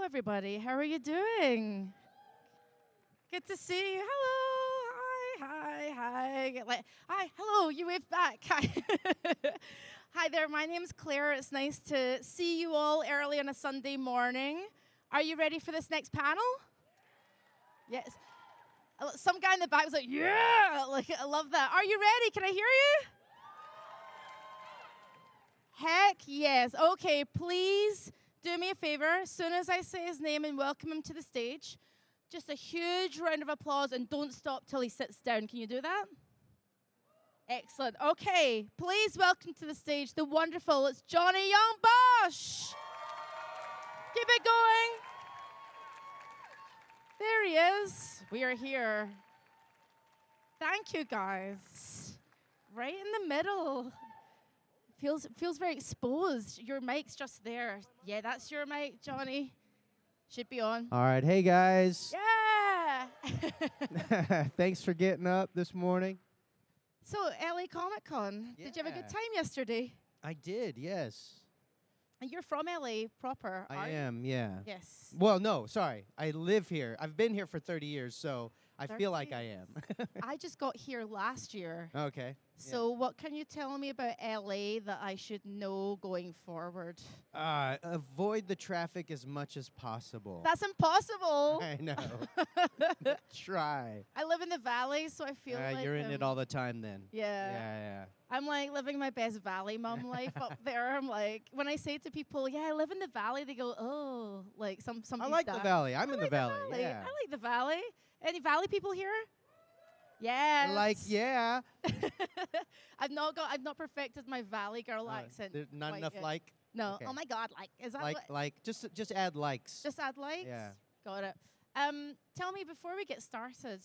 Hello, everybody. How are you doing? Good to see you. Hello. Hi. Hello. You wave back. Hi. Hi there. My name's Claire. It's nice to see you all early on a Sunday morning. Are you ready for this next panel? Yes. Some guy in the back was like, yeah. Like, I love that. Are you ready? Can I hear you? Heck yes. Okay, please do me a favor. As soon as I say his name and welcome him to the stage, just a huge round of applause and don't stop till he sits down. Can you do that? Excellent. Okay, please welcome to the stage the wonderful, it's Johnny Yong Bosch. Keep it going. There he is. We are here. Thank you, guys. Right in the middle. Feels very exposed. Your mic's just there. Yeah, that's your mic, Johnny. Should be on. All right. Hey, guys. Yeah. Thanks for getting up this morning. So, LA Comic Con. Yeah. Did you have a good time yesterday? I did, yes. And you're from LA proper, I aren't you? am, yeah. Yes. Well, no, sorry. I live here. I've been here for 30 years, so I 30 feel like I years. am. I just got here last year. Okay. So what can you tell me about LA that I should know going forward? Avoid the traffic as much as possible. That's impossible. I know. Try. I live in the valley, so I feel like you're in it all the time then. Yeah. Yeah. I'm like living my best valley mom life up there. I'm like, when I say to people, yeah, I live in the valley, they go, oh, like some. I like the valley. I'm in the valley. Yeah. I like the valley. Any valley people here? Yes. Like, yeah. I've not perfected my valley girl accent. There's not enough yet. like. No. Okay. Oh my God, like is that what? Just add likes. Just add likes? Yeah. Got it. Tell me before we get started,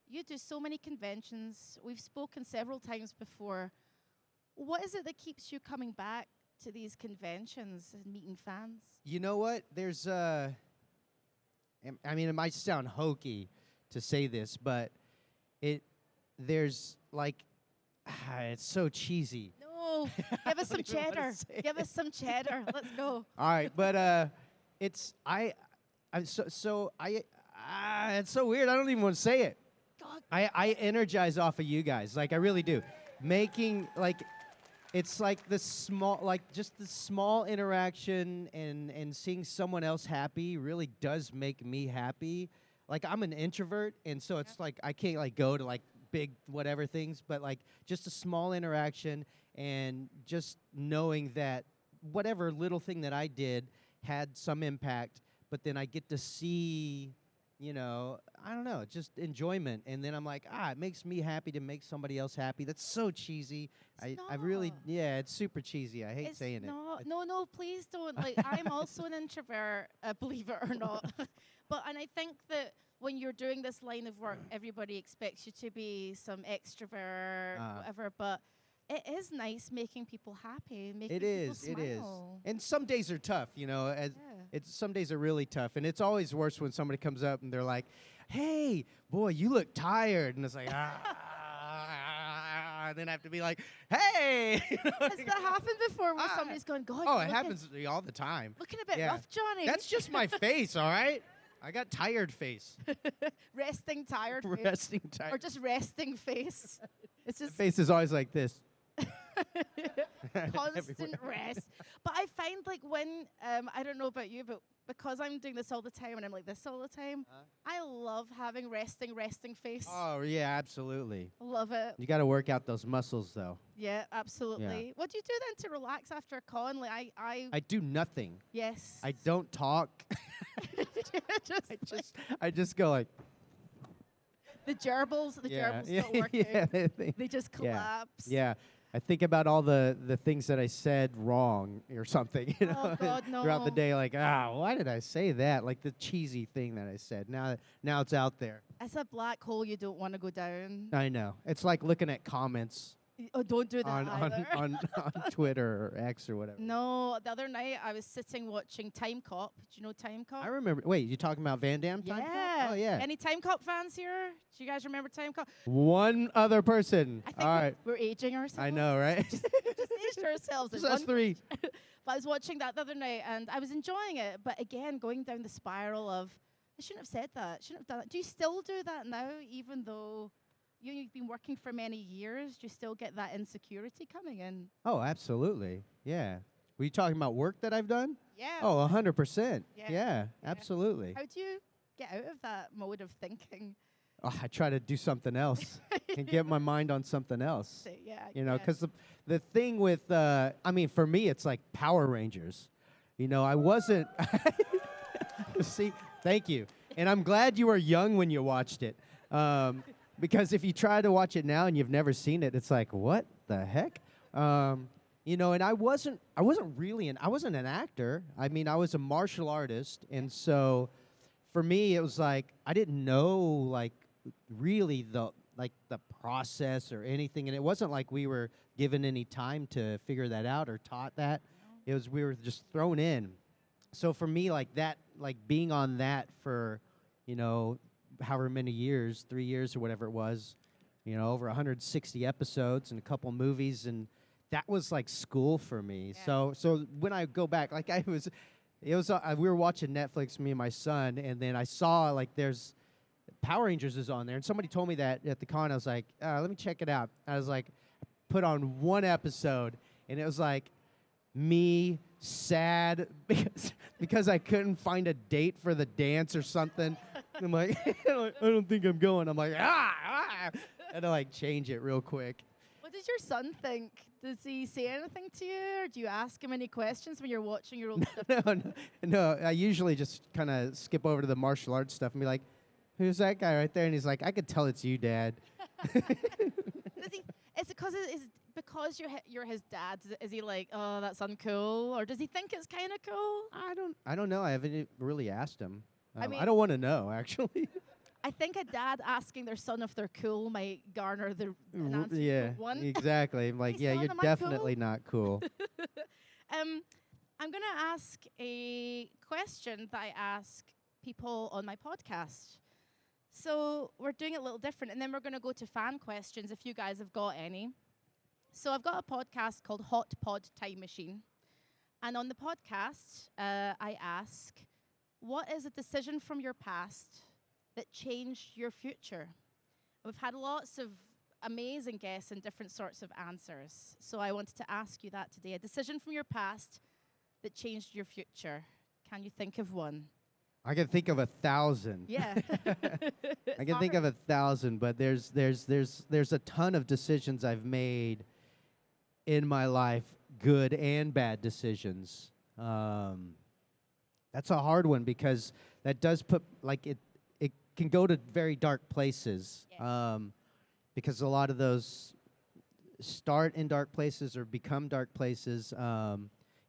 you do so many conventions. We've spoken several times before. What is it that keeps you coming back to these conventions and meeting fans? You know what? There's I mean, it might sound hokey to say this, but there's like it's so cheesy. No, give us some cheddar. Give us some cheddar. Let's go. All right, but it's it's so weird. I don't even want to say it. God. I energize off of you guys, like I really do. Making like it's like the small interaction and seeing someone else happy really does make me happy. Like I'm an introvert, and so it's like I can't like go to like big whatever things, but like just a small interaction and just knowing that whatever little thing that I did had some impact, but then I get to see, you know, I don't know, just enjoyment. And then I'm like, it makes me happy to make somebody else happy. That's so cheesy. I really, yeah, it's super cheesy. I hate saying it. No, please don't. Like, I'm also an introvert, believe it or not. And I think that when you're doing this line of work, everybody expects you to be some extrovert, whatever, but it is nice making people happy, making people smile. It is. And some days are tough, you know. Some days are really tough, and it's always worse when somebody comes up and they're like, "Hey, boy, you look tired," and it's like, and then I have to be like, "Hey." Has that happened before where somebody's going, "God"? Oh, it happens all the time. Looking a bit rough, Johnny. That's just my face, all right. I got tired face. Resting tired face. Resting tired. Or just resting face. It's just face is always like this. Constant rest. But I find like when, I don't know about you, but because I'm doing this all the time and I'm like this all the time, I love having resting face. Oh, yeah, absolutely. Love it. You got to work out those muscles, though. Yeah, absolutely. Yeah. What do you do then to relax after a con? Like I do nothing. Yes. I don't talk. I just go like. The gerbils don't work. Yeah, they just collapse. Yeah. I think about all the things that I said wrong or something, you know, God, no. throughout the day. Like, why did I say that? Like the cheesy thing that I said. Now it's out there. It's a black hole you don't want to go down. I know. It's like looking at comments. Oh, don't do that on Twitter or X or whatever. No, the other night I was sitting watching Time Cop. Do you know Time Cop? I remember. Wait, you talking about Van Damme? Time Cop? Oh, yeah. Any Time Cop fans here? Do you guys remember Time Cop? One other person. I think all right. we're aging ourselves. I know, right? just aged ourselves. Just us three. But I was watching that the other night, and I was enjoying it. But again, going down the spiral of, I shouldn't have said that. Shouldn't have done that. Do you still do that now, even though you've been working for many years? Do you still get that insecurity coming in? Oh, absolutely. Yeah. Were you talking about work that I've done? Yeah. Oh, 100%. Yeah. Yeah, absolutely. How do you get out of that mode of thinking? Oh, I try to do something else and get my mind on something else. Yeah. You know, because the thing with, I mean, for me, it's like Power Rangers. You know, I wasn't. See, thank you. And I'm glad you were young when you watched it. Because if you try to watch it now and you've never seen it, it's like, what the heck? You know, and I wasn't an actor. I mean, I was a martial artist. And so for me, it was like, I didn't know, like, really the process or anything. And it wasn't like we were given any time to figure that out or taught that. It was, we were just thrown in. So for me, like that, like being on that for, you know, however many years, 3 years or whatever it was, you know, over 160 episodes and a couple movies, and that was like school for me. Yeah. So when I go back, like we were watching Netflix, me and my son, and then I saw like there's Power Rangers is on there, and somebody told me that at the con. I was like, let me check it out. I was like, put on one episode, and it was like me sad because I couldn't find a date for the dance or something. I'm like, I don't think I'm going. I'm like, and I like change it real quick. What does your son think? Does he say anything to you, or do you ask him any questions when you're watching your old stuff? No. I usually just kind of skip over to the martial arts stuff and be like, who's that guy right there? And he's like, I could tell it's you, Dad. Is it because you're his dad? Is he like, oh, that's uncool, or does he think it's kind of cool? I don't know. I haven't really asked him. I mean, I don't want to know, actually. I think a dad asking their son if they're cool might garner the an answer you Yeah, don't want. exactly. I'm like, Hey, yeah, son, you're am I definitely cool? not cool. I'm going to ask a question that I ask people on my podcast. So we're doing it a little different, and then we're going to go to fan questions if you guys have got any. So I've got a podcast called Hot Pod Time Machine. And on the podcast, I ask, what is a decision from your past that changed your future? We've had lots of amazing guests and different sorts of answers. So I wanted to ask you that today. A decision from your past that changed your future. Can you think of one? I can think of 1,000. Yeah. I can think of 1,000, but there's a ton of decisions I've made in my life, good and bad decisions. That's a hard one because that does put, like, it can go to very dark places. Yeah. Because a lot of those start in dark places or become dark places.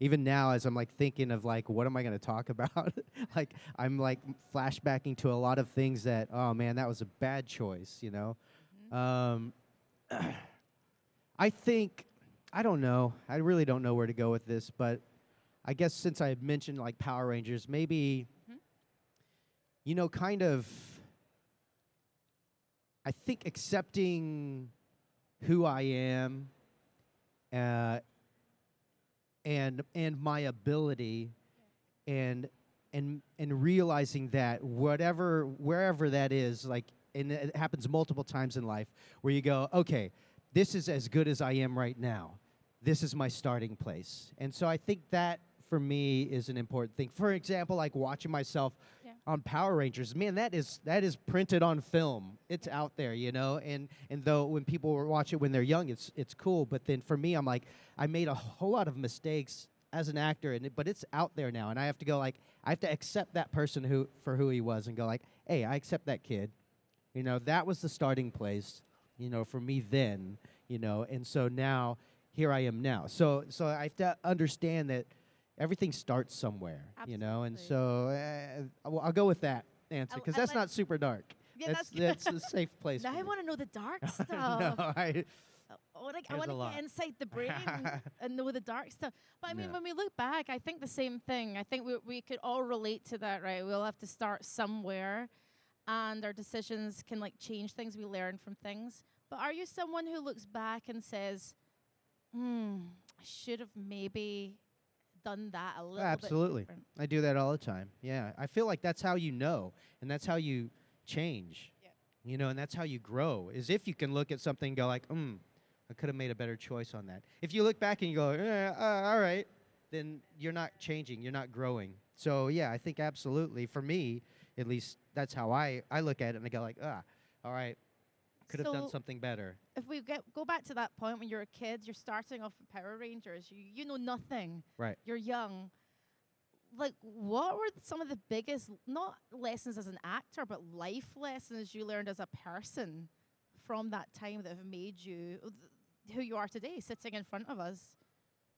Even now, as I'm like thinking of like, what am I going to talk about? Like, I'm like flashbacking to a lot of things that, oh man, that was a bad choice, you know? Mm-hmm. I think, I don't know. I really don't know where to go with this, but I guess since I mentioned like Power Rangers, maybe, you know, kind of, I think accepting who I am, and my ability, and realizing that wherever that is, like, and it happens multiple times in life, where you go, okay, this is as good as I am right now. This is my starting place. And so I think that for me is an important thing. For example, like watching myself on Power Rangers, man, that is printed on film. It's out there, you know. And though when people watch it when they're young, it's cool. But then for me, I'm like, I made a whole lot of mistakes as an actor, but it's out there now, and I have to go like, I have to accept that person for who he was, and go like, hey, I accept that kid. You know, that was the starting place, you know, for me then, you know. And so now, here I am now. So I have to understand that everything starts somewhere, you know, and so I'll go with that answer because that's not super dark. Yeah, that's a safe place. Now for I me. want to know the dark stuff. No, I want There's a to lot. get inside the brain and know the dark stuff. But I mean, No. when we look back, I think the same thing. I think we could all relate to that, right? We'll have to start somewhere, and our decisions can like change things. We learn from things. But are you someone who looks back and says, I should have maybe done that a little Absolutely. bit different. I do that all the time. Yeah. I feel like that's how you know, and that's how you change. Yeah. You know, and that's how you grow, is if you can look at something and go like, I could have made a better choice on that. If you look back and you go, all right, then you're not changing, you're not growing. So, yeah, I think absolutely, for me, at least, that's how I look at it, and I go like, all right, could have done So something better. if we go back to that point when you're a kid, you're starting off with Power Rangers, you know nothing. Right. You're young. Like, what were some of the biggest, not lessons as an actor, but life lessons you learned as a person from that time that have made you who you are today, sitting in front of us?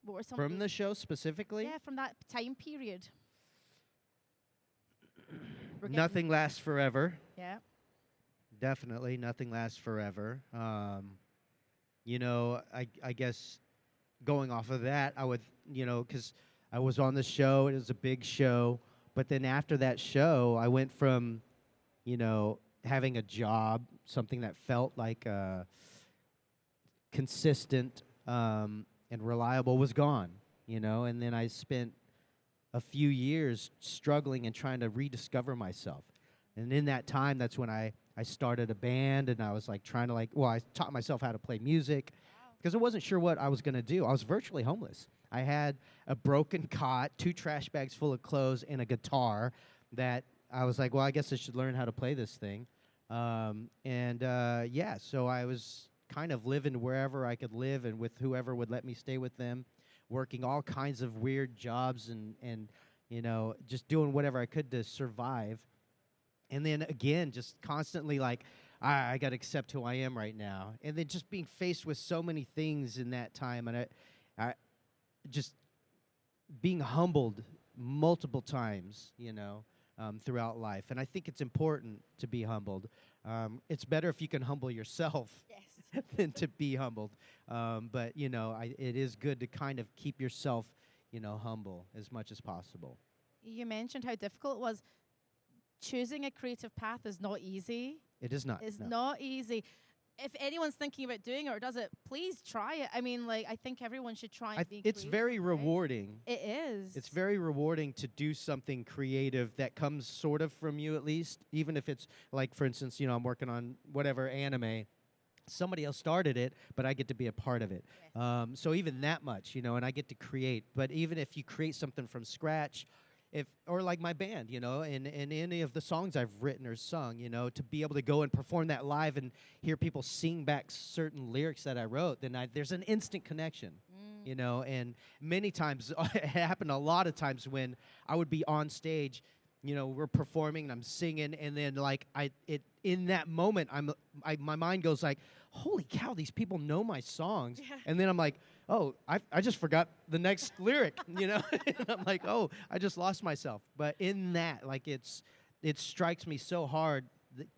What were some of From the show specifically? Yeah, from that time period. Nothing lasts forever. Yeah. Definitely, nothing lasts forever. You know, I guess going off of that, I would, you know, because I was on the show, it was a big show, but then after that show, I went from, you know, having a job, something that felt like consistent and reliable was gone, you know, and then I spent a few years struggling and trying to rediscover myself. And in that time, that's when I started a band, and I was like trying to I taught myself how to play music because I wasn't sure what I was going to do. I was virtually homeless. I had a broken cot, 2 trash bags full of clothes, and a guitar that I was like, well, I guess I should learn how to play this thing. Yeah, so I was kind of living wherever I could live and with whoever would let me stay with them, working all kinds of weird jobs and you know, just doing whatever I could to survive. And then again, just constantly like, I got to accept who I am right now. And then just being faced with so many things in that time, and I just being humbled multiple times, you know, throughout life. And I think it's important to be humbled. It's better if you can humble yourself than to be humbled. But, you know, it is good to kind of keep yourself, you know, humble as much as possible. You mentioned how difficult it was. Choosing a creative path is not easy. It is not. It's no. not easy. If anyone's thinking about doing it or does it, please try it. I mean, like, I think everyone should try and be It's very creative, right? rewarding. It is. It's very rewarding to do something creative that comes sort of from you, at least, even if it's like, for instance, you know, I'm working on whatever anime. Somebody else started it, but I get to be a part of it. Yes. So even that much, you know, and I get to create. But even if you create something from scratch, or like my band, you know, and any of the songs I've written or sung, you know, to be able to go and perform that live and hear people sing back certain lyrics that I wrote, then there's an instant connection, you know. And many times, it happened a lot of times when I would be on stage, you know, we're performing and I'm singing, and then like in that moment, my mind goes like, holy cow, these people know my songs. Yeah. And then I'm like, oh, I just forgot the next lyric, you know? And I'm like, oh, I just lost myself. But in that, like, it strikes me so hard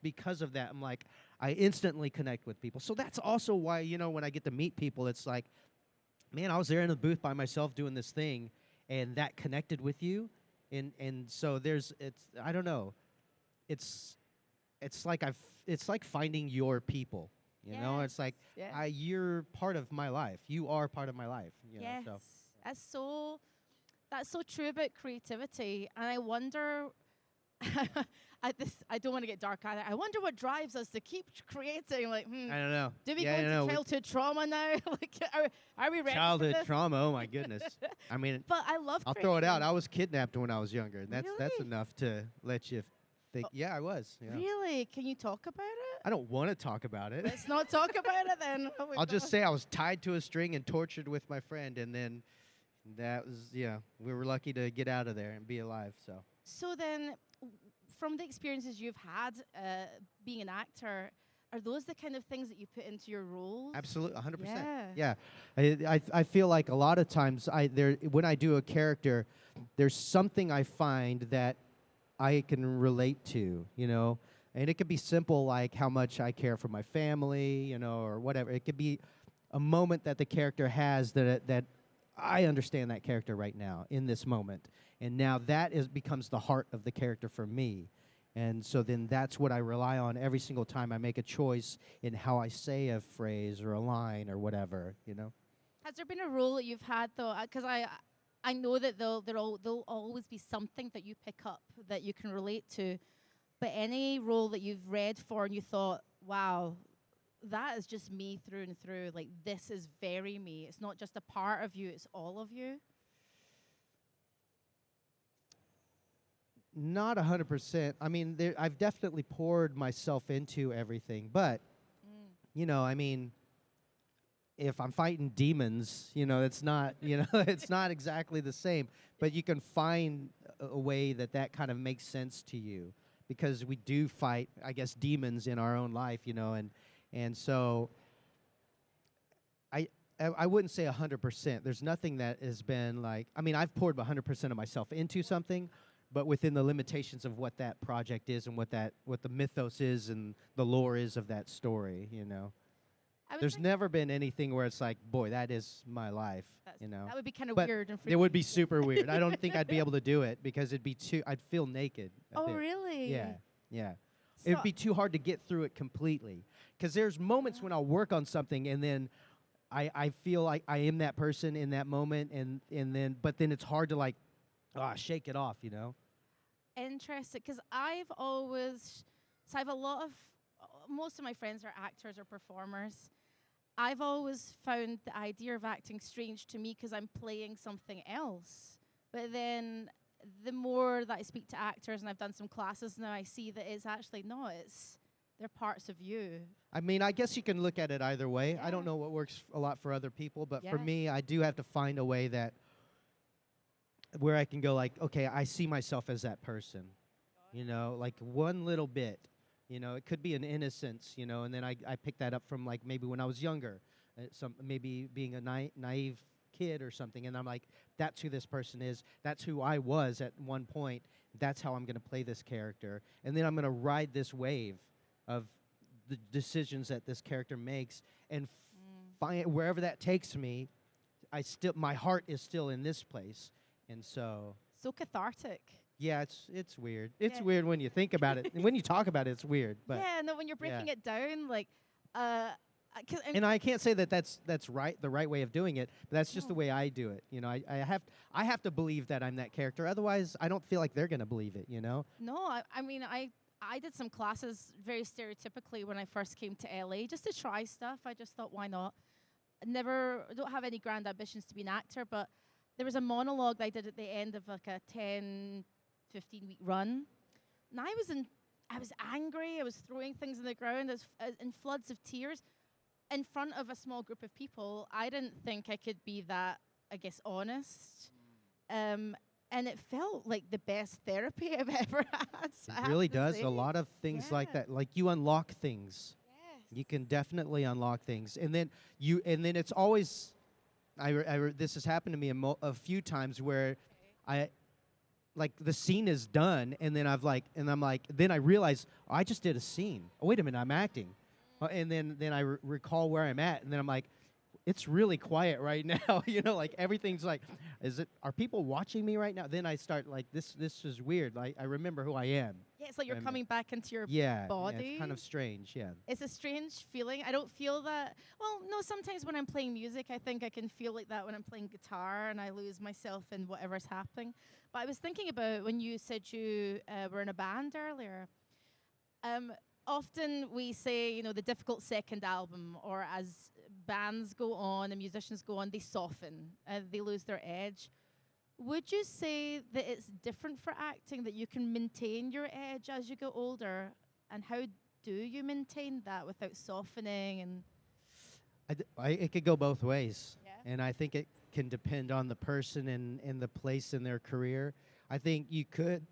because of that. I'm like, I instantly connect with people. So that's also why, you know, when I get to meet people, it's like, man, I was there in the booth by myself doing this thing, and that connected with you. And so I don't know. It's like finding your people. You know, it's like you're part of my life. You are part of my life. You know, so. That's so true about creativity. And I wonder, I don't want to get dark either. I wonder what drives us to keep creating. Like, I don't know. Do we go into childhood trauma now? Like, are we ready? Childhood for this? trauma. Oh my goodness. I mean, but I love. I'll throw it out. I was kidnapped when I was younger. And that's Really? enough to let you think. Yeah, I was. Yeah. Really? Can you talk about it? I don't want to talk about it. Let's not talk about it then. Oh I'll just say I was tied to a string and tortured with my friend, and then that was, we were lucky to get out of there and be alive. So then, from the experiences you've had being an actor, are those the kind of things that you put into your roles? Absolutely, 100%. Yeah. I feel like a lot of times when I do a character, there's something I find that I can relate to, you know. And it could be simple, like how much I care for my family, you know, or whatever. It could be a moment that the character has that I understand that character right now in this moment. And now that becomes the heart of the character for me. And so then that's what I rely on every single time I make a choice in how I say a phrase or a line or whatever, you know. Has there been a role that you've had, though? Because I know that there'll always be something that you pick up that you can relate to. But any role that you've read for and you thought, wow, that is just me through and through. Like, this is very me. It's not just a part of you, it's all of you. Not 100%. I mean, I've definitely poured myself into everything, but you know, I mean, if I'm fighting demons, you know, it's not, you know, it's not exactly the same. But you can find a way that kind of makes sense to you, because we do fight, I guess, demons in our own life, you know, and so I wouldn't say 100%. There's nothing that has been like, I mean, I've poured 100% of myself into something, but within the limitations of what that project is and what the mythos is and the lore is of that story, you know. There's never been anything where it's like, boy, that is my life, you know. That would be kind of but weird and freaky. It would be super weird. I don't think I'd be able to do it because I'd feel naked. Oh, really? Yeah, yeah. So It'd be too hard to get through it completely. Because there's moments when I'll work on something and then I feel like I am that person in that moment, but then it's hard to like, shake it off, you know. Interesting, because I have a lot of, most of my friends are actors or performers. I've always found the idea of acting strange to me because I'm playing something else. But then the more that I speak to actors, and I've done some classes now, I see that it's actually not. They're parts of you. I mean, I guess you can look at it either way. Yeah. I don't know what works a lot for other people, but for Yeah. me, I do have to find a way where I can go like, okay, I see myself as that person, you know, like one little bit, you know, it could be an innocence, you know, and then I pick that up from like maybe when I was younger, maybe being a naive kid or something, and I'm like, that's who this person is, that's who I was at one point, that's how I'm going to play this character, and then I'm going to ride this wave of the decisions that this character makes, and find wherever that takes me, my heart is still in this place. And so cathartic. Yeah, it's weird. It's Yeah. weird when you think about it. And when you talk about it, it's weird. But Yeah, no, when you're breaking it down, like, and I can't say that that's right, the right way of doing it. But that's just the way I do it. You know, I have to believe that I'm that character. Otherwise, I don't feel like they're gonna believe it. You know. No, I mean, I did some classes very stereotypically when I first came to LA just to try stuff. I just thought, why not? I don't have any grand ambitions to be an actor, but there was a monologue that I did at the end of like a 10, 15-week run. And I was angry. I was throwing things on the ground. I was in floods of tears in front of a small group of people. I didn't think I could be that, I guess, honest. And it felt like the best therapy I've ever had. It really does. A lot of things like that. Like you unlock things. Yes. You can definitely unlock things. And then it's always, this has happened to me a few times where like the scene is done, and then then I realize, I just did a scene. Oh, wait a minute, I'm acting. And then I recall where I'm at, and then I'm like, it's really quiet right now. You know, like everything's like, are people watching me right now? Then I start like, this is weird. Like I remember who I am. Yeah, it's like you're coming back into your body. Yeah, it's kind of strange, yeah. It's a strange feeling. I don't feel that. Well, no, sometimes when I'm playing music, I think I can feel like that when I'm playing guitar and I lose myself in whatever's happening. But I was thinking about when you said you were in a band earlier. Often we say, you know, the difficult second album, or as bands go on and musicians go on, they soften, they lose their edge. Would you say that it's different for acting, that you can maintain your edge as you get older? And how do you maintain that without softening? And it could go both ways. Yeah. And I think it can depend on the person and the place in their career. I think you could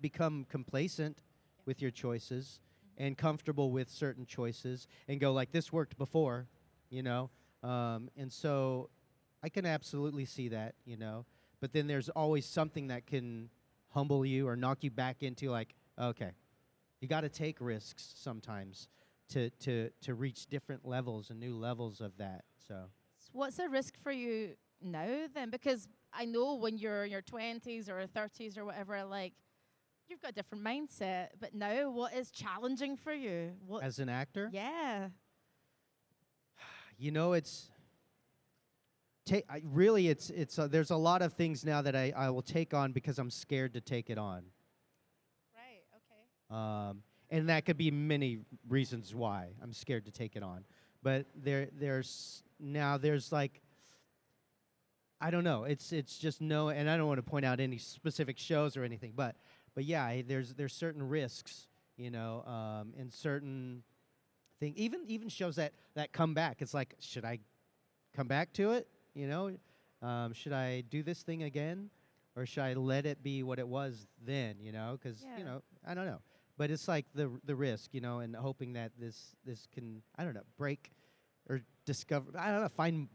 become complacent with your choices and comfortable with certain choices and go like, this worked before, you know? And so I can absolutely see that, you know? But then there's always something that can humble you or knock you back into like, okay, you got to take risks sometimes to reach different levels and new levels of that. So what's a risk for you now then? Because I know when you're in your 20s or 30s or whatever, like, you've got a different mindset. But now, what is challenging for you? As an actor? Yeah. You know, it's really, it's there's a lot of things now that I will take on because I'm scared to take it on. Right. Okay. And that could be many reasons why I'm scared to take it on. But there's like, I don't know. It's just no, and I don't want to point out any specific shows or anything, but yeah, there's certain risks, you know, and certain thing. Even shows that come back. It's like, should I come back to it? You know, should I do this thing again, or should I let it be what it was then? You know, because you know, I don't know. But it's like the risk, you know, and hoping that this can, I don't know, break or discover, I don't know, find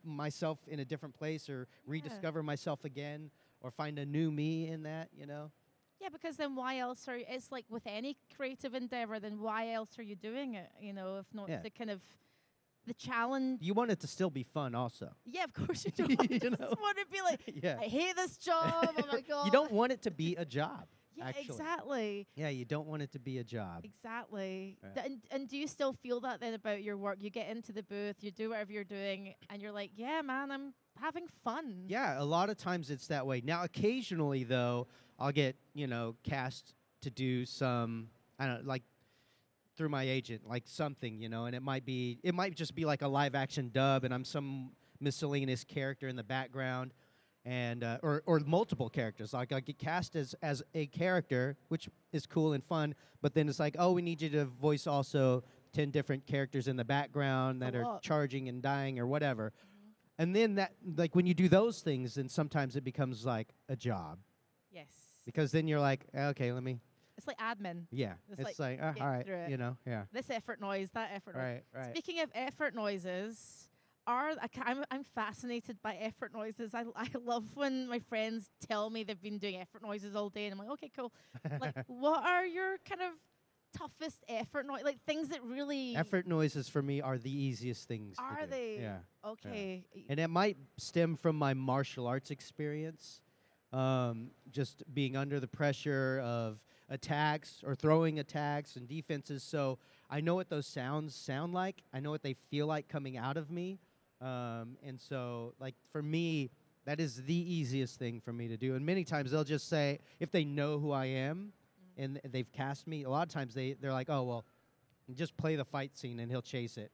myself in a different place or rediscover myself again or find a new me in that, you know? Yeah, because then why else are it's like with any creative endeavor, then why else are you doing it, you know, if not the kind of the challenge. You want it to still be fun also. Yeah, of course you do. You know? just want to be like, I hate this job, oh my God. You don't want it to be a job. Yeah, actually. Exactly. Yeah, you don't want it to be a job. Exactly. Right. And do you still feel that then about your work? You get into the booth, you do whatever you're doing, and you're like, yeah, man, I'm having fun. Yeah, a lot of times it's that way. Now, occasionally, though, I'll get, you know, cast to do some, I don't know, like, through my agent, like something, you know, and it might just be like a live action dub, and I'm some miscellaneous character in the background. And or multiple characters. Like I get cast as a character, which is cool and fun, but then it's like, oh, we need you to voice also 10 different characters in the background that are charging and dying or whatever. And then that, like when you do those things, then sometimes it becomes like a job. Yes. Because then you're like, okay, let me. It's like admin. Yeah. It's like all right, you know, yeah. This effort noise, that effort noise. Right. Speaking of effort noises, I'm fascinated by effort noises. I love when my friends tell me they've been doing effort noises all day, and I'm like, okay, cool. Like, what are your kind of toughest effort noise? Like things that really effort noises for me are the easiest things. Are to do. they? Yeah. Okay. Yeah. And it might stem from my martial arts experience, just being under the pressure of attacks or throwing attacks and defenses. So I know what those sounds sound like. I know what they feel like coming out of me. And so, like, for me, that is the easiest thing for me to do. And many times they'll just say, if they know who I am and they've cast me, a lot of times they're like, oh, well, just play the fight scene and he'll chase it.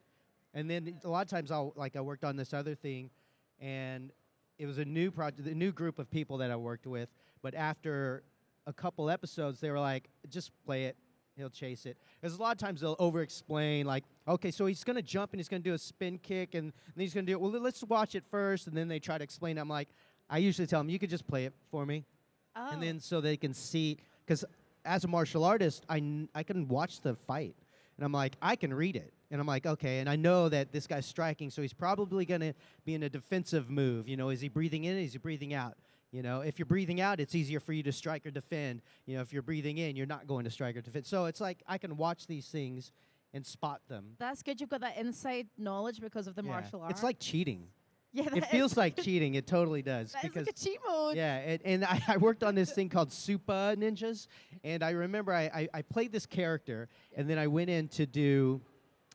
And then a lot of times I worked on this other thing, and it was a new project, a new group of people that I worked with. But after a couple episodes, they were like, just play it. He'll chase it. Because a lot of times they'll over-explain, like, okay, so he's going to jump and he's going to do a spin kick, and then he's going to do it. Well, let's watch it first, and then they try to explain it. I'm like, I usually tell them, you could just play it for me. Oh. And then so they can see, because as a martial artist, I can watch the fight. And I'm like, I can read it. And I'm like, okay, and I know that this guy's striking, so he's probably going to be in a defensive move. You know, is he breathing in? Is he breathing out? You know, if you're breathing out, it's easier for you to strike or defend. You know, if you're breathing in, you're not going to strike or defend. So it's like I can watch these things and spot them. That's good. You've got that inside knowledge because of the martial arts. It's like cheating. Yeah, it feels like cheating. It totally does. That because is like a cheat mode. Yeah, and I worked on this thing called Supa Ninjas, and I remember I played this character, and then I went in to do.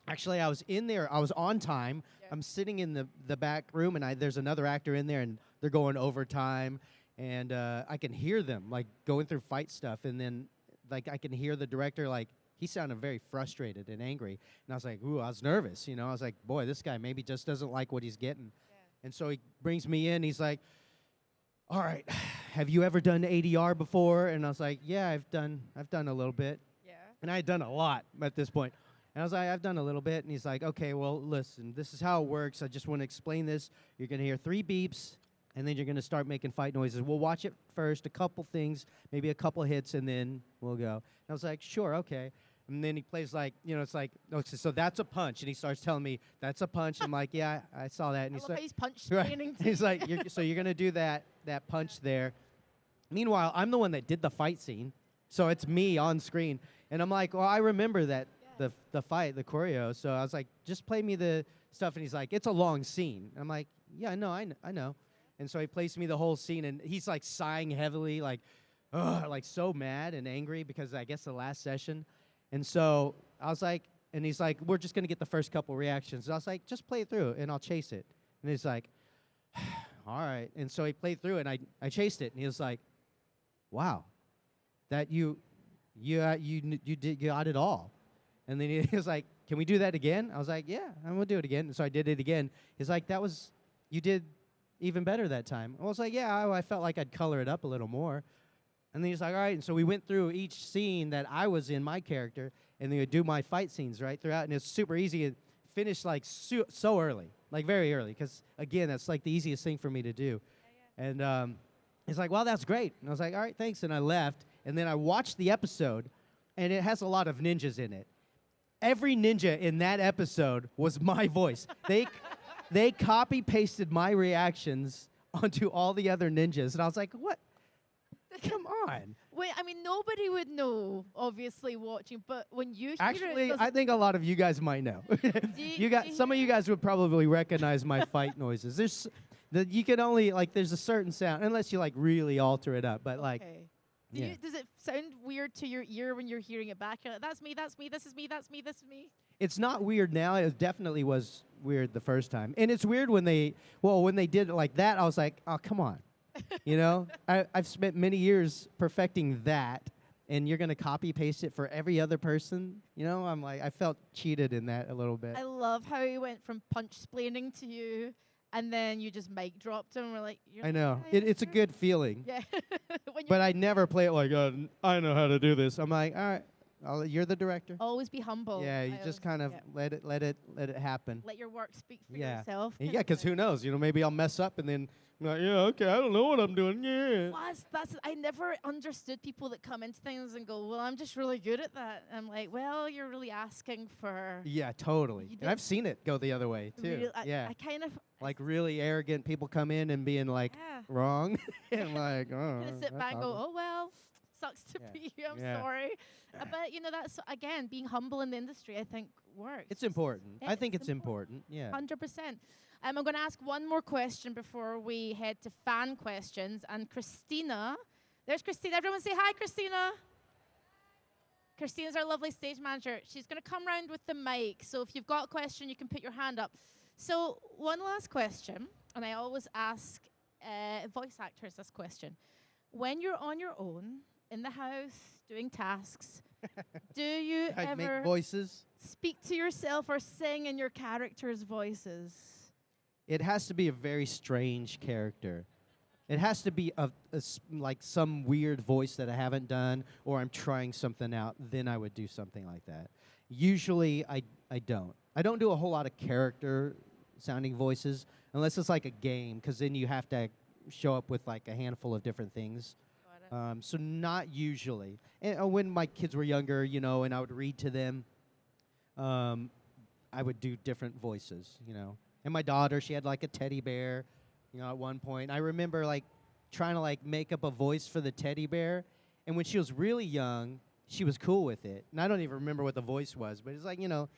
Actually, I was in there. I was on time. Yeah. I'm sitting in the back room, and there's another actor in there, and they're going overtime, and I can hear them like going through fight stuff, and then like I can hear the director like. He sounded very frustrated and angry, and I was like, ooh, I was nervous, you know. I was like, boy, this guy maybe just doesn't like what he's getting. And so he brings me in. He's like, all right, have you ever done ADR before? And I was like, yeah, I've done a little bit. Yeah. And I had done a lot at this point. And I was like, I've done a little bit. And he's like, okay, well, listen, this is how it works. I just want to explain this. You're going to hear 3 beeps, and then you're going to start making fight noises. We'll watch it first, a couple things, maybe a couple hits, and then we'll go. And I was like, sure, okay. And then he plays like, you know, it's like, okay, so that's a punch. And he starts telling me, that's a punch. I'm like, yeah, I saw that. And I he's love like, how he's punch right. training. He's like, so you're going to do that punch there. Meanwhile, I'm the one that did the fight scene. So it's me on screen. And I'm like, well, I remember that, the fight, the choreo. So I was like, just play me the stuff. And he's like, it's a long scene. I'm like, yeah, I know. And so he plays me the whole scene. And he's like sighing heavily, like so mad and angry because I guess the last session. And so I was like, and he's like, we're just going to get the first couple reactions. And I was like, just play it through, and I'll chase it. And he's like, all right. And so he played through it, and I chased it, and he was like, wow, that you got it all. And then he was like, can we do that again? I was like, yeah, I'm gonna do it again. And so I did it again. He's like, you did even better that time. I was like, yeah, I felt like I'd color it up a little more. And then he's like, all right. And so we went through each scene that I was in, my character, and then we'd do my fight scenes right throughout. And it's super easy. It finished like so early, like very early, because again, that's like the easiest thing for me to do. And he's like, well, that's great. And I was like, all right, thanks. And I left. And then I watched the episode, and it has a lot of ninjas in it. Every ninja in that episode was my voice. They copy-pasted my reactions onto all the other ninjas. And I was like, what? Come on. Wait, I mean, nobody would know, obviously, watching, but when you hear Actually, it... I think a lot of you guys might know. Some of you guys would probably recognize my fight noises. You can only, like, there's a certain sound, unless you, like, really alter it up. But, like... Yeah. Does it sound weird to your ear when you're hearing it back? You're like, that's me, this is me, that's me, this is me. It's not weird now. It definitely was weird the first time. And it's weird when they did it like that, I was like, oh, come on. You know? I've spent many years perfecting that, and you're going to copy-paste it for every other person? You know? I'm like, I felt cheated in that a little bit. I love how he went from punch-splaining to you, and then you just mic dropped him. We're like, I know. It's a good feeling. Yeah. But I never play it like, I know how to do this. I'm like, all right, you're the director. Always be humble. Yeah, you just kind of let it happen. Let your work speak for yourself. Yeah, because who knows? You know, maybe I'll mess up and then I'm like, yeah, okay, I don't know what I'm doing. Yeah. I never understood people that come into things and go, well, I'm just really good at that. I'm like, well, you're really asking for... Yeah, totally. And I've seen it go the other way, too. I kind of... Like really arrogant people come in and being like, wrong. And like, oh. I'm sit back and go, oh, well, sucks to be you. I'm sorry. But, you know, that's, again, being humble in the industry, I think, works. It's important. I think it's important. Yeah. 100%. I'm going to ask one more question before we head to fan questions. And Christina, there's Christina. Everyone say hi, Christina. Christina's our lovely stage manager. She's going to come round with the mic. So if you've got a question, you can put your hand up. So one last question, and I always ask voice actors this question. When you're on your own, in the house, doing tasks, do you ever make voices? Speak to yourself or sing in your characters' voices? It has to be a very strange character. It has to be like some weird voice that I haven't done, or I'm trying something out, then I would do something like that. Usually, I don't. I don't do a whole lot of character-sounding voices, unless it's like a game, because then you have to show up with like a handful of different things. So not usually. And when my kids were younger, you know, and I would read to them, I would do different voices, you know. And my daughter, she had like a teddy bear, you know, at one point. I remember like trying to like make up a voice for the teddy bear. And when she was really young, she was cool with it. And I don't even remember what the voice was, but it's like, you know,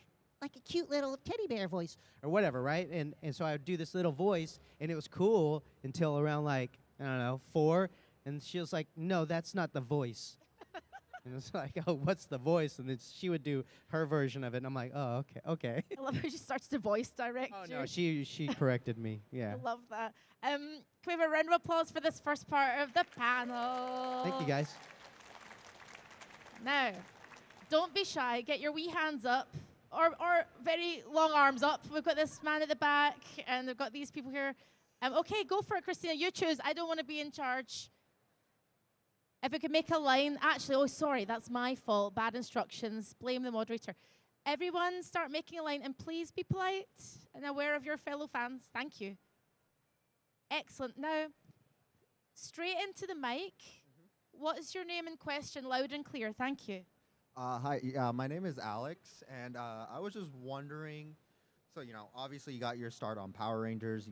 like a cute little teddy bear voice or whatever, right? And so I would do this little voice, and it was cool until around like, I don't know, 4. And she was like, no, that's not the voice. And it's like, oh, what's the voice? And then she would do her version of it. And I'm like, oh, okay. I love how she starts to voice direct you. Oh, no, she corrected me, yeah. I love that. Can we have a round of applause for this first part of the panel? Thank you, guys. Now, don't be shy. Get your wee hands up, or very long arms up. We've got this man at the back, and we've got these people here. Okay, go for it, Christina. You choose. I don't want to be in charge. If we could make a line. Actually, oh, sorry, that's my fault. Bad instructions. Blame the moderator. Everyone start making a line, and please be polite and aware of your fellow fans. Thank you. Excellent. Now, straight into the mic. What is your name and question? Loud and clear. Thank you. Hi, my name is Alex, and I was just wondering, so, you know, obviously you got your start on Power Rangers,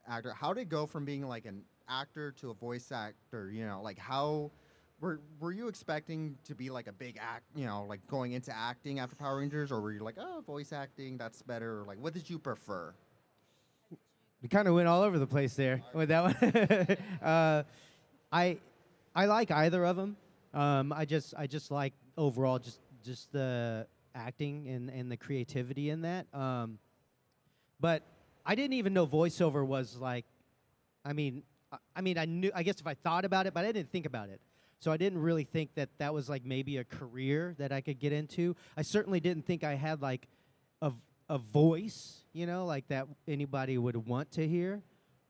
actor. How did it go from being like an actor to a voice actor? You know, like how were you expecting to be like a big act, you know, like going into acting after Power Rangers, or were you like, oh, voice acting, that's better? Or like, what did you prefer? We kind of went all over the place there with that one. I like either of them. I just like overall just the acting and the creativity in that. But I didn't even know voiceover was like, I mean, I knew, I guess if I thought about it, but I didn't think about it. So I didn't really think that that was like maybe a career that I could get into. I certainly didn't think I had like a voice, you know, like that anybody would want to hear.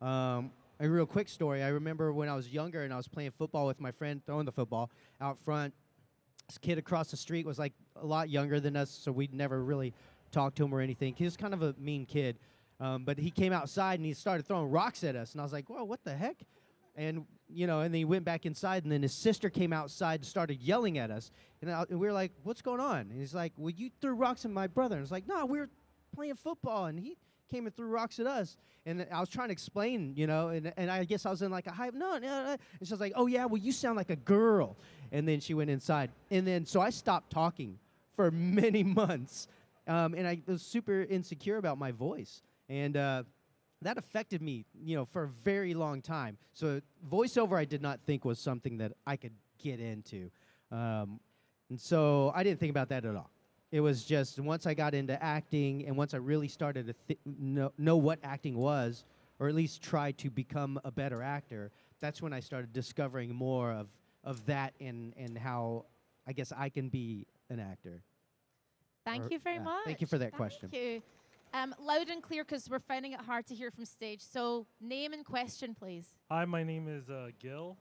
A real quick story. I remember when I was younger and I was playing football with my friend, throwing the football out front. This kid across the street was like a lot younger than us, so we'd never really talked to him or anything. He was kind of a mean kid. But he came outside and he started throwing rocks at us. And I was like, whoa, what the heck? And, you know, and then he went back inside, and then his sister came outside and started yelling at us. And we were like, what's going on? And he's like, well, you threw rocks at my brother. And I was like, no, we were playing football, and he came and threw rocks at us. And I was trying to explain, you know, and I guess I was in like a hype. No. And she was like, oh, yeah, well, you sound like a girl. And then she went inside. And then so I stopped talking for many months. And I was super insecure about my voice. And that affected me, you know, for a very long time. So voiceover I did not think was something that I could get into. And so I didn't think about that at all. It was just once I got into acting and once I really started to know what acting was, or at least try to become a better actor, that's when I started discovering more of that and how I guess I can be an actor. Thank you very much. Thank you for that question. Thank you. Loud and clear, because we're finding it hard to hear from stage. So name and question, please. Hi, my name is Gil.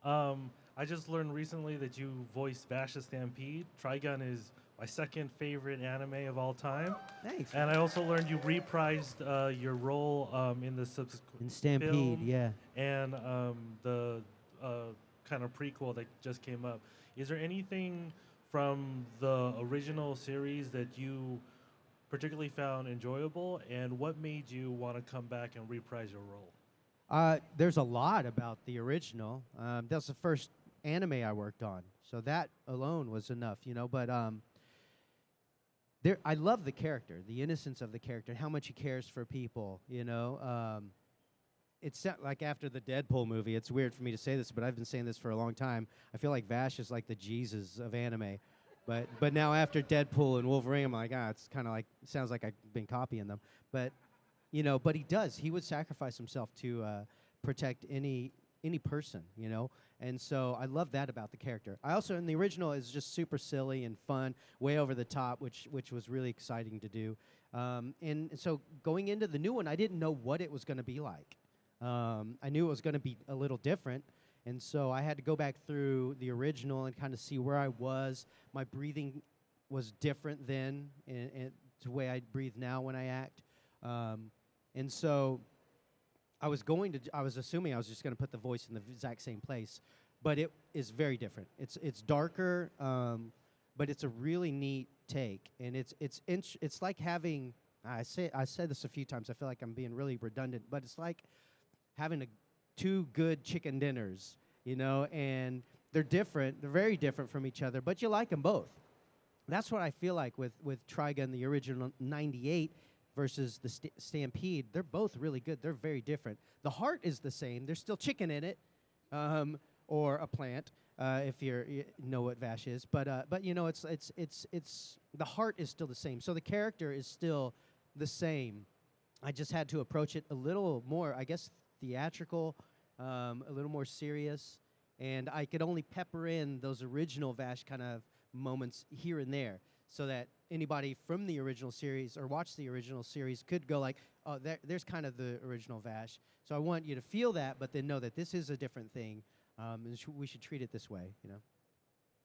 I just learned recently that you voiced Vash the Stampede. Trigun is my second favorite anime of all time. Thanks. And I also learned you reprised your role in the subsequent In Stampede, film yeah. and the kind of prequel that just came up. Is there anything from the original series that you particularly found enjoyable, and what made you want to come back and reprise your role? There's a lot about the original. That was the first anime I worked on, so that alone was enough, you know. But I love the character, the innocence of the character, and how much he cares for people, you know. It's like after the Deadpool movie, it's weird for me to say this, but I've been saying this for a long time. I feel like Vash is like the Jesus of anime. But now after Deadpool and Wolverine, I'm like, it's kind of like, sounds like I've been copying them. But, you know, but he does. He would sacrifice himself to protect any person, you know. And so I love that about the character. I also, in the original, is just super silly and fun, way over the top, which was really exciting to do. And so going into the new one, I didn't know what it was going to be like. I knew it was going to be a little different. And so I had to go back through the original and kind of see where I was. My breathing was different then to the way I breathe now when I act. And so I was assuming I was just going to put the voice in the exact same place. But it is very different. It's darker, but it's a really neat take. And it's like having, I said this a few times, I feel like I'm being really redundant, but it's like having two good chicken dinners, you know, and they're different. They're very different from each other, but you like them both. That's what I feel like with Trigun, the original 98 versus the Stampede. They're both really good. They're very different. The heart is the same. There's still chicken in it, or a plant, if you know what Vash is. But you know, it's the heart is still the same. So the character is still the same. I just had to approach it a little more, I guess, theatrical, a little more serious, and I could only pepper in those original Vash kind of moments here and there, so that anybody from the original series or watched the original series could go like, oh, there's kind of the original Vash. So I want you to feel that, but then know that this is a different thing, and we should treat it this way, you know.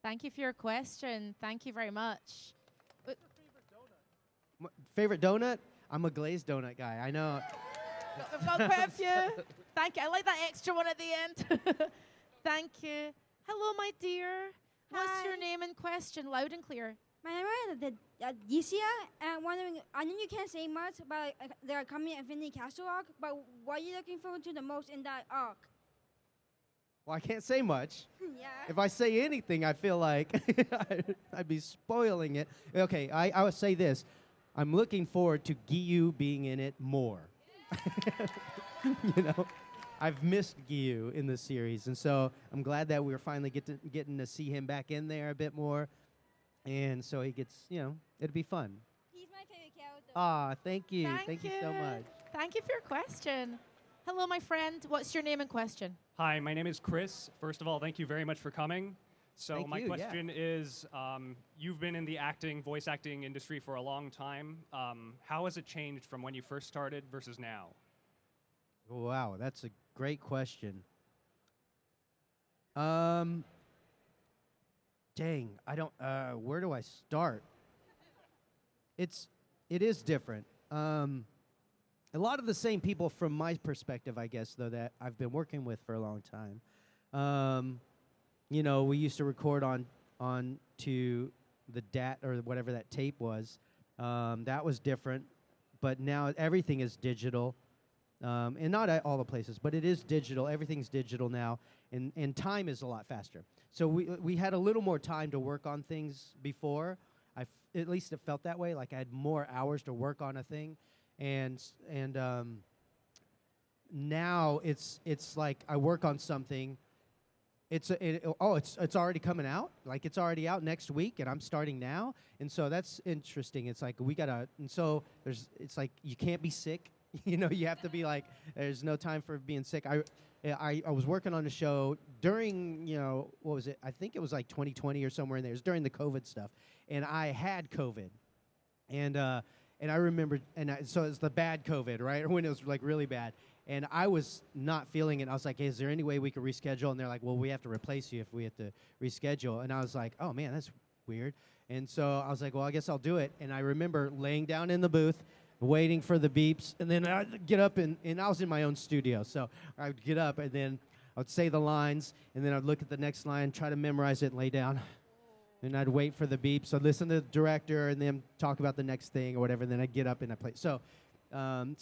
Thank you for your question. Thank you very much. Favorite donut? I'm a glazed donut guy. I know. We've got quite a few. Thank you. I like that extra one at the end. Thank you. Hello, my dear. What's your name and question? Loud and clear. My name is Dissidia, and wondering, I know you can't say much about the coming Infinity Castle arc, but what are you looking forward to the most in that arc? Well, I can't say much. Yeah. If I say anything, I feel like I'd be spoiling it. Okay, I would say this. I'm looking forward to Giyu being in it more. You know, I've missed Giyu in the series, and so I'm glad that we're finally getting to see him back in there a bit more, and so he gets, you know, it'd be fun. He's my favorite character. Ah, thank you. Thank you so you. much. Thank you for your question. Hello, my friend. What's your name and question? Hi, my name is Chris. First of all, thank you very much for coming. So Thank my you, yeah. question is, you've been in the voice acting industry for a long time. How has it changed from when you first started versus now? Wow, that's a great question. Dang, I don't. Where do I start? It is different. A lot of the same people from my perspective, I guess, though, that I've been working with for a long time. You know, we used to record on to the DAT or whatever that tape was. That was different, but now everything is digital. And not at all the places, but it is digital. Everything's digital now, and time is a lot faster. So we had a little more time to work on things before. At least it felt that way. Like I had more hours to work on a thing, and now it's like I work on something. It's already coming out. Like it's already out next week, and I'm starting now. And so that's interesting. It's like it's like you can't be sick. You know, you have to be like, there's no time for being sick. I was working on a show during, you know, what was it? I think it was like 2020 or somewhere in there. It was during the COVID stuff, and I had COVID, and I remember, so it's the bad COVID, right? When it was like really bad, and I was not feeling it. I was like, hey, is there any way we could reschedule? And they're like, well, we have to replace you if we have to reschedule. And I was like, oh man, that's weird. And so I was like, well, I guess I'll do it. And I remember laying down in the booth, waiting for the beeps, and then I'd get up, and I was in my own studio, so I would get up, and then I would say the lines, and then I'd look at the next line, try to memorize it, and lay down. And I'd wait for the beeps. I'd listen to the director, and then talk about the next thing or whatever, and then I'd get up and I'd play. So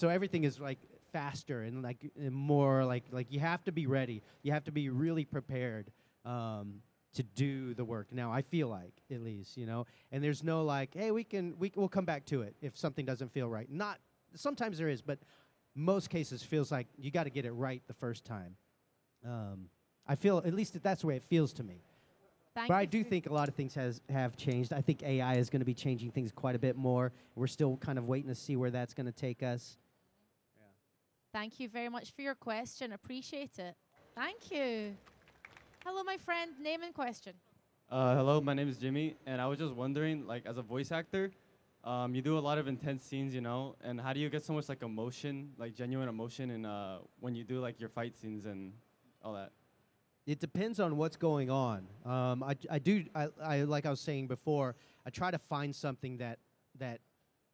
everything is like faster and like and more like you have to be ready. You have to be really prepared to do the work. Now, I feel like, at least, you know, and there's no like, hey, we'll come back to it if something doesn't feel right. Not, sometimes there is, but most cases feels like you got to get it right the first time. I feel, at least that's the way it feels to me. But I do think a lot of things have changed. I think AI is going to be changing things quite a bit more. We're still kind of waiting to see where that's going to take us. Yeah. Thank you very much for your question. Appreciate it. Thank you. Hello, my friend. Name and question. Hello, my name is Jimmy, and I was just wondering, like, as a voice actor, you do a lot of intense scenes, you know, and how do you get so much, like, emotion, like, genuine emotion in, when you do, like, your fight scenes and all that? It depends on what's going on. I like I was saying before, I try to find something that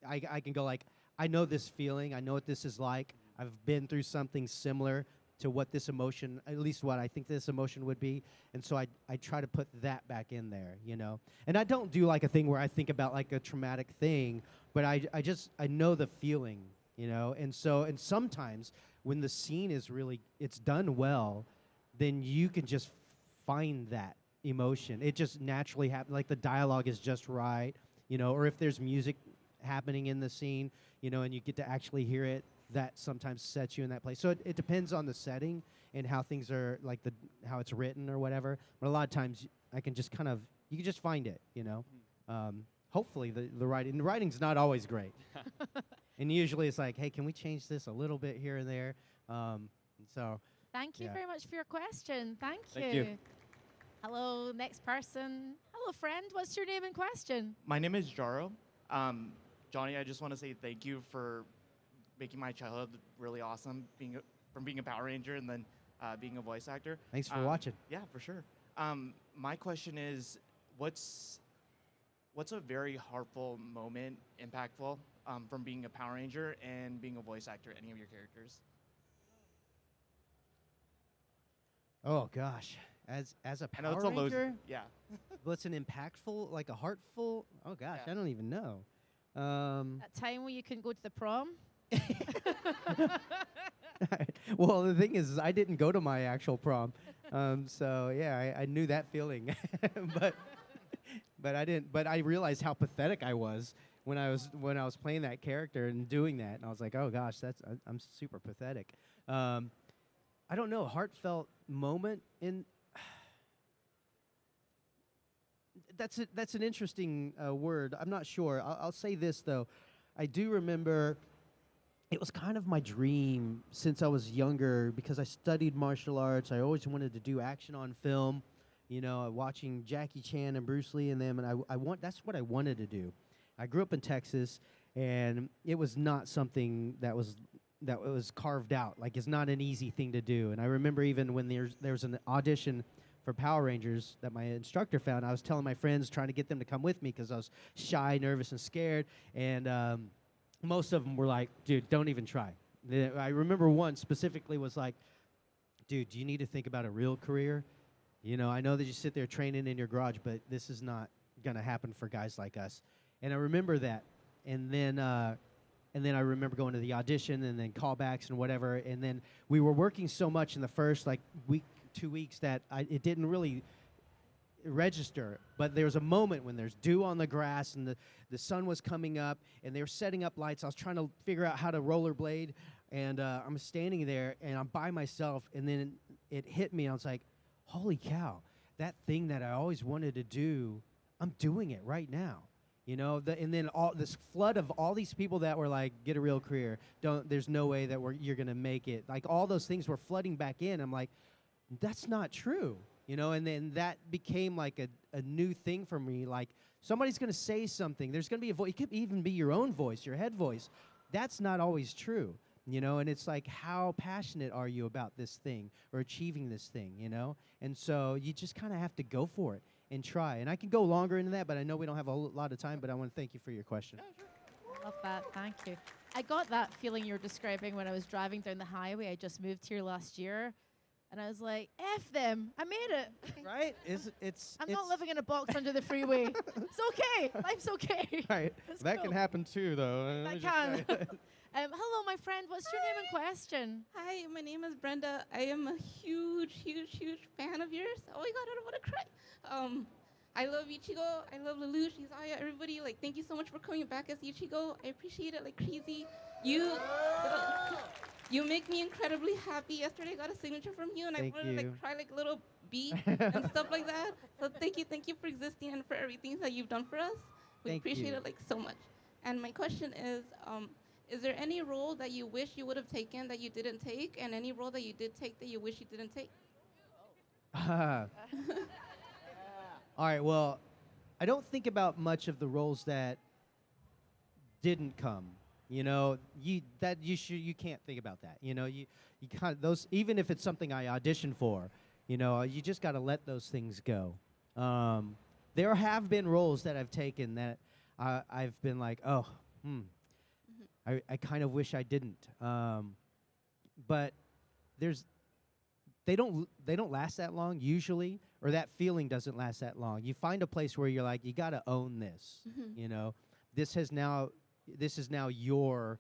I can go like, I know this feeling, I know what this is like, I've been through something similar to what this emotion, at least what I think this emotion would be, and so I try to put that back in there, you know. And I don't do like a thing where I think about like a traumatic thing, but I know the feeling, you know. And sometimes when the scene is really, it's done well, then you can just find that emotion. It just naturally happens, like the dialogue is just right, you know, or if there's music happening in the scene, you know, and you get to actually hear it, that sometimes sets you in that place. So it depends on the setting and how things are, like how it's written or whatever. But a lot of times I can just kind of, you can just find it, you know. Hopefully the writing's not always great. And usually it's like, hey, can we change this a little bit here and there? So. Thank you very much for your question. Thank Thank you. Hello, next person. Hello, friend. What's your name and question? My name is Jaro. Johnny, I just want to say thank you for making my childhood really awesome, from being a Power Ranger and then being a voice actor. Thanks for watching. Yeah, for sure. My question is, what's a very heartful moment, impactful, from being a Power Ranger and being a voice actor, any of your characters? Oh gosh, as a I know Power it's a Ranger, yeah. what's an impactful, like a heartful? Oh gosh, Yeah. I don't even know. That time where you couldn't go to the prom? Well, the thing is I didn't go to my actual prom, so yeah, I knew that feeling, but I didn't. But I realized how pathetic I was when I was playing that character and doing that, and I was like, oh gosh, I'm super pathetic. I don't know, heartfelt moment in. That's an interesting word. I'm not sure. I'll say this though, I do remember it was kind of my dream since I was younger because I studied martial arts. I always wanted to do action on film, you know, watching Jackie Chan and Bruce Lee and them, and that's what I wanted to do. I grew up in Texas, and it was not something that was carved out. Like, it's not an easy thing to do. And I remember even when there was an audition for Power Rangers that my instructor found, I was telling my friends, trying to get them to come with me because I was shy, nervous, and scared. And most of them were like, dude, don't even try. I remember one specifically was like, dude, do you need to think about a real career? You know, I know that you sit there training in your garage, but this is not going to happen for guys like us. And I remember that. And then I remember going to the audition and then callbacks and whatever. And then we were working so much in the first like week, 2 weeks that it didn't really register. But there was a moment when there's dew on the grass and the sun was coming up and they were setting up lights. I was trying to figure out how to rollerblade. And I'm standing there and I'm by myself. And then it hit me. I was like, holy cow, that thing that I always wanted to do, I'm doing it right now. You know, and then all this flood of all these people that were like, get a real career. There's no way that you're going to make it. Like, all those things were flooding back in. I'm like, that's not true. You know, and then that became like a new thing for me. Like, somebody's going to say something. There's going to be a voice. It could even be your own voice, your head voice. That's not always true. You know, and it's like, how passionate are you about this thing or achieving this thing, you know? And so you just kind of have to go for it and try. And I can go longer into that, but I know we don't have a lot of time, but I want to thank you for your question. Love that. Thank you. I got that feeling you were describing when I was driving down the highway. I just moved here last year, and I was like, F them. I made it. Right? I'm not living in a box under the freeway. It's okay. Life's okay. Right. It's That cool. can happen too, though. That can. Hello, my friend. What's your name and question? Hi, my name is Brenda. I am a huge fan of yours. Oh my god, I don't want to cry. I love Ichigo. I love Lelouch, Izaya, everybody. Like, thank you so much for coming back as Ichigo. I appreciate it like crazy. You make me incredibly happy. Yesterday I got a signature from you, and Thank I wanted to you. like cry like a little bee and stuff like that. So thank you for existing and for everything that you've done for us. We Thank appreciate you. it like so much. And my question is there any role that you wish you would have taken that you didn't take, and any role that you did take that you wish you didn't take? All right, well, I don't think about much of the roles that didn't come. You know, you can't think about that. You know, you kind of those, even if it's something I auditioned for, you know, you just got to let those things go. There have been roles that I've taken that I've been like, oh, I kind of wish I didn't. But they don't last that long usually, or that feeling doesn't last that long. You find a place where you're like, you got to own this. You know, this is now your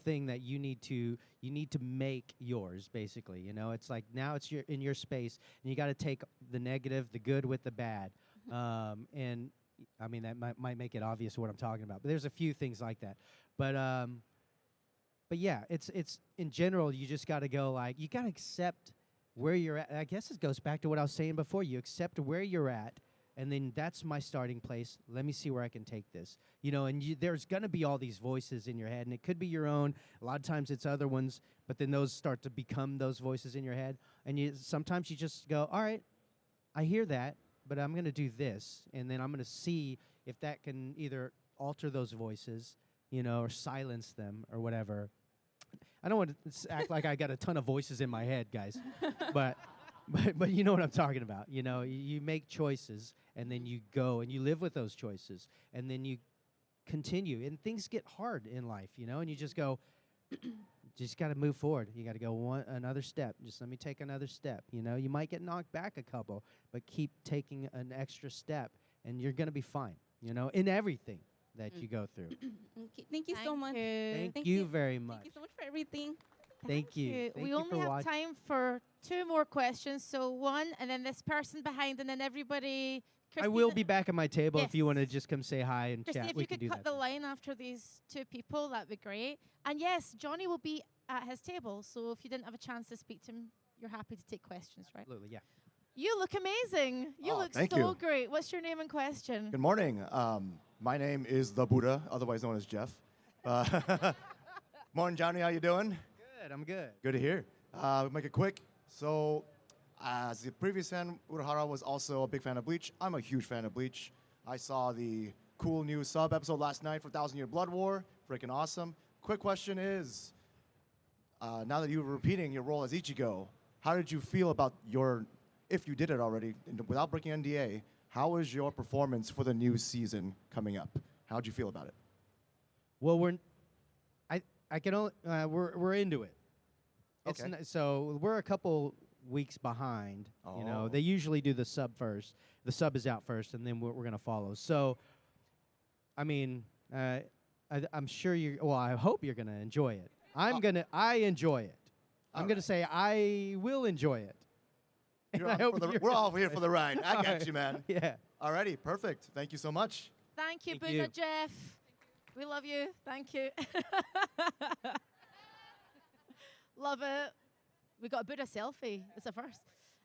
thing that you need to make yours, basically. You know, it's like now it's in your space, and you got to take the negative, the good with the bad. And I mean, that might make it obvious what I'm talking about, but there's a few things like that. But yeah, it's in general, you just got to go, like, you got to accept where you're at. I guess it goes back to what I was saying before. You accept where you're at, and then that's my starting place. Let me see where I can take this. You know, and there's going to be all these voices in your head, and it could be your own. A lot of times it's other ones, but then those start to become those voices in your head. And sometimes you just go, all right, I hear that, but I'm going to do this, and then I'm going to see if that can either alter those voices, you know, or silence them or whatever. I don't want to act like I got a ton of voices in my head, guys, but you know what I'm talking about. You know, you make choices, and then you go and you live with those choices, and then you continue. And things get hard in life, you know, and you just go, just got to move forward. You got to go another step. Just let me take another step. You know, you might get knocked back a couple, but keep taking an extra step, and you're going to be fine, you know, in everything that you go through. Okay, thank you so much. Thank you very much. Thank you so much for everything. Thank you. Thank We you only for have watching. time for 2 more questions. So one, and then this person behind, and then everybody. I will be back at my table if you Yes. want to just come say hi and Christy, chat. if We you can could do cut that. the line after these 2 people, that'd be great. And yes, Johnny will be at his table. So if you didn't have a chance to speak to him, you're happy to take questions, right? Absolutely, yeah. You look amazing. You Oh, look thank so you. great. What's your name and question? Good morning. My name is the Buddha, otherwise known as Jeff. Morning, Johnny. How you doing? Good, I'm good. Good to hear. We'll make it quick. So, as the previous fan, Urahara was also a big fan of Bleach. I'm a huge fan of Bleach. I saw the cool new sub episode last night for 1,000 Year Blood War. Freaking awesome. Quick question is, now that you're repeating your role as Ichigo, how did you feel about your, if you did it already, without breaking NDA, how was your performance for the new season coming up? How'd you feel about it? Well, I can only, we're into it. Okay. So we're a couple weeks behind. You know, they usually do the sub first. The sub is out first, and then we're going to follow. So, I mean, I'm sure you. Well, I hope you're going to enjoy it. I enjoy it. I'm going to say I will enjoy it. We're all here for the ride. I got you, man. Yeah. Alrighty, perfect. Thank you so much. Thank you, Thank you. Buna Jeff. We love you. Thank you. Love it. We got a Buddha selfie. It's a first.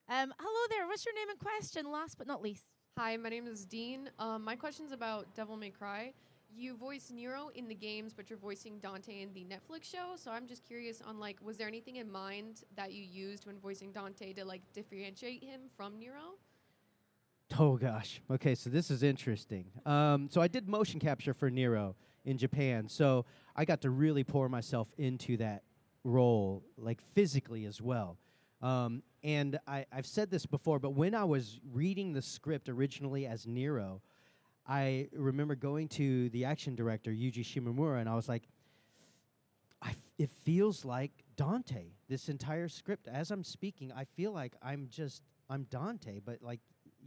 Hello there. What's your name and question? Last but not least. Hi, my name is Dean. My question's about Devil May Cry. You voice Nero in the games, but you're voicing Dante in the Netflix show. So I'm just curious on, like, was there anything in mind that you used when voicing Dante to, like, differentiate him from Nero? Oh, gosh. Okay, so this is interesting. So I did motion capture for Nero in Japan. So I got to really pour myself into that role, like physically as well. And I've said this before, but when I was reading the script originally as Nero, I remember going to the action director, Yuji Shimomura, and I was like, it feels like Dante, this entire script. As I'm speaking, I feel like I'm Dante, but like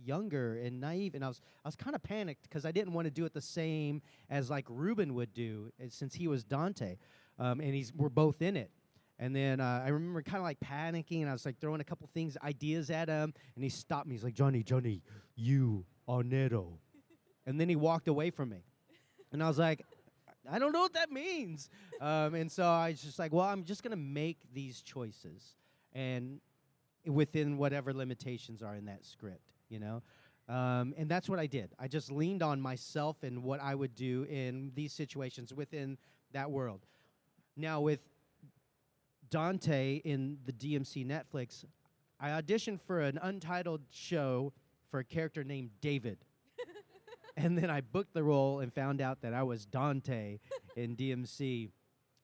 younger and naive. And I was kind of panicked because I didn't want to do it the same as like Ruben would do, since he was Dante. And we're both in it. And then I remember kind of like panicking, and I was like throwing a couple ideas at him, and he stopped me. He's like, Johnny, you are Nero. And then he walked away from me. And I was like, I don't know what that means. And so I was just like, well, I'm just going to make these choices, and within whatever limitations are in that script, you know? And that's what I did. I just leaned on myself and what I would do in these situations within that world. Now, with Dante in the DMC Netflix, I auditioned for an untitled show for a character named David. And then I booked the role and found out that I was Dante in DMC.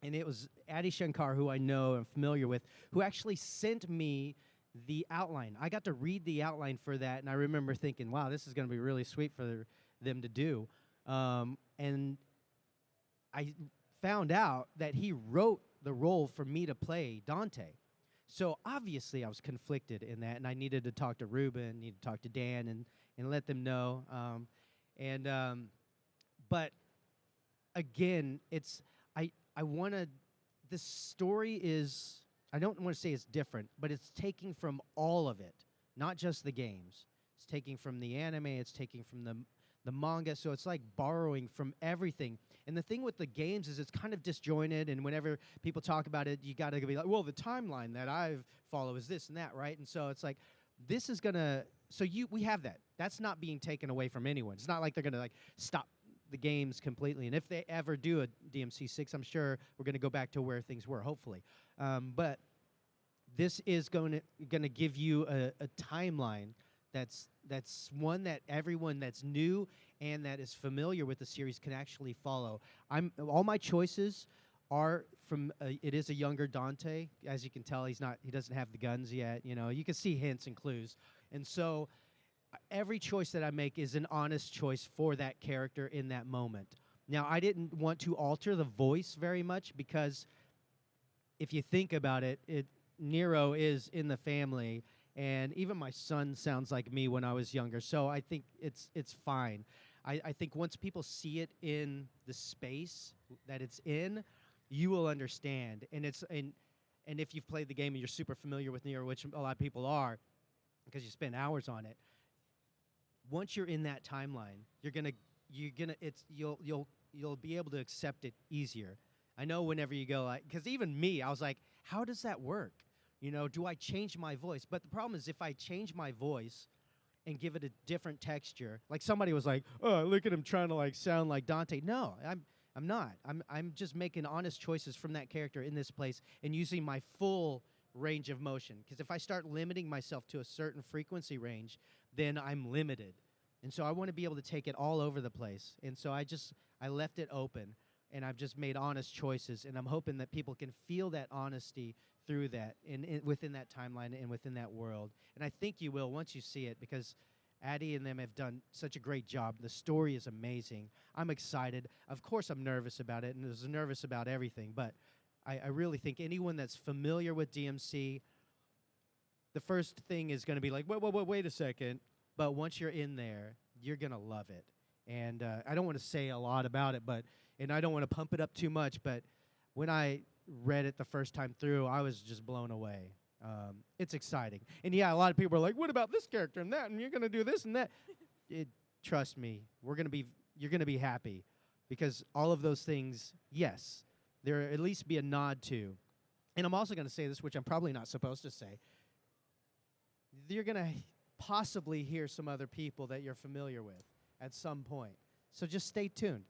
And it was Adi Shankar, who I know and familiar with, who actually sent me the outline. I got to read the outline for that, and I remember thinking, wow, this is going to be really sweet for them to do. And I found out that he wrote the role for me to play Dante. So obviously I was conflicted in that, and I needed to talk to Ruben, needed to talk to Dan, and let them know. But again, this story is, I don't want to say it's different, but it's taking from all of it, not just the games. It's taking from the anime, it's taking from the manga, so it's like borrowing from everything. And the thing with the games is it's kind of disjointed, and whenever people talk about it, you got to be like, well, the timeline that I follow is this and that, right? And so it's like, this is going to, we have that. That's not being taken away from anyone. It's not like they're going to like stop the games completely. And if they ever do a DMC 6, I'm sure we're going to go back to where things were, hopefully. But this is going to give you a timeline that's one that everyone that's new and that is familiar with the series can actually follow. All my choices are from it is a younger Dante. As you can tell, he doesn't have the guns yet. You know, you can see hints and clues. And so every choice that I make is an honest choice for that character in that moment. Now, I didn't want to alter the voice very much because if you think about it, Nero is in the family, and even my son sounds like me when I was younger. So I think it's fine. I think once people see it in the space that it's in, you will understand. And if you've played the game and you're super familiar with Nero, which a lot of people are, because you spend hours on it, once you're in that timeline, you'll be able to accept it easier. I know whenever you go, because even me, I was like, how does that work? You know, do I change my voice? But the problem is if I change my voice and give it a different texture, like somebody was like, oh, look at him trying to like sound like Dante. No, I'm not. I'm just making honest choices from that character in this place and using my full range of motion. Because if I start limiting myself to a certain frequency range, then I'm limited. And so I want to be able to take it all over the place. And so I left it open, and I've just made honest choices. And I'm hoping that people can feel that honesty through that, within that timeline and within that world. And I think you will once you see it, because Addie and them have done such a great job. The story is amazing. I'm excited. Of course, I'm nervous about it, and I was nervous about everything. But I really think anyone that's familiar with DMC, the first thing is going to be like, wait a second. But once you're in there, you're going to love it. And I don't want to say a lot about it, and I don't want to pump it up too much, but when I read it the first time through, I was just blown away. It's exciting. And yeah, a lot of people are like, what about this character and that, and you're going to do this and that. Trust me, you're going to be happy, because all of those things, yes, there at least be a nod to. And I'm also going to say this, which I'm probably not supposed to say. You're going to possibly hear some other people that you're familiar with at some point. So just stay tuned.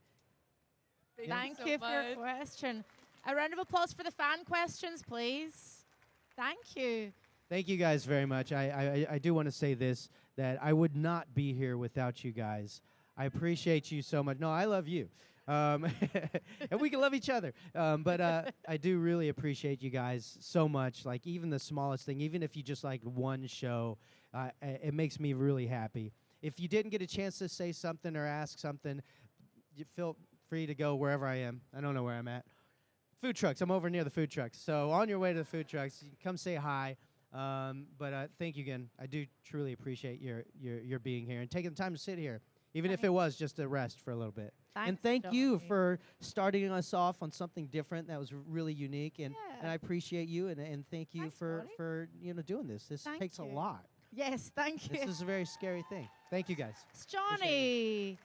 Thank you for your question. A round of applause for the fan questions, please. Thank you. Thank you guys very much. I do want to say this, that I would not be here without you guys. I appreciate you so much. No, I love you. And we can love each other. But I do really appreciate you guys so much. Like, even the smallest thing, even if you just like one show, it makes me really happy. If you didn't get a chance to say something or ask something, you feel free to go wherever I am. I don't know where I'm at. Food trucks. I'm over near the food trucks. So on your way to the food trucks, you can come say hi. But thank you again. I do truly appreciate your being here and taking the time to sit here, even if it was just a rest for a little bit. Thanks, and thank Johnny. you for starting us off on something different that was really unique. And I appreciate you, and thank you Thanks, for Johnny. doing this. This Thank takes you. a lot. Yes, thank you. This is a very scary thing. Thank you, guys. It's Johnny.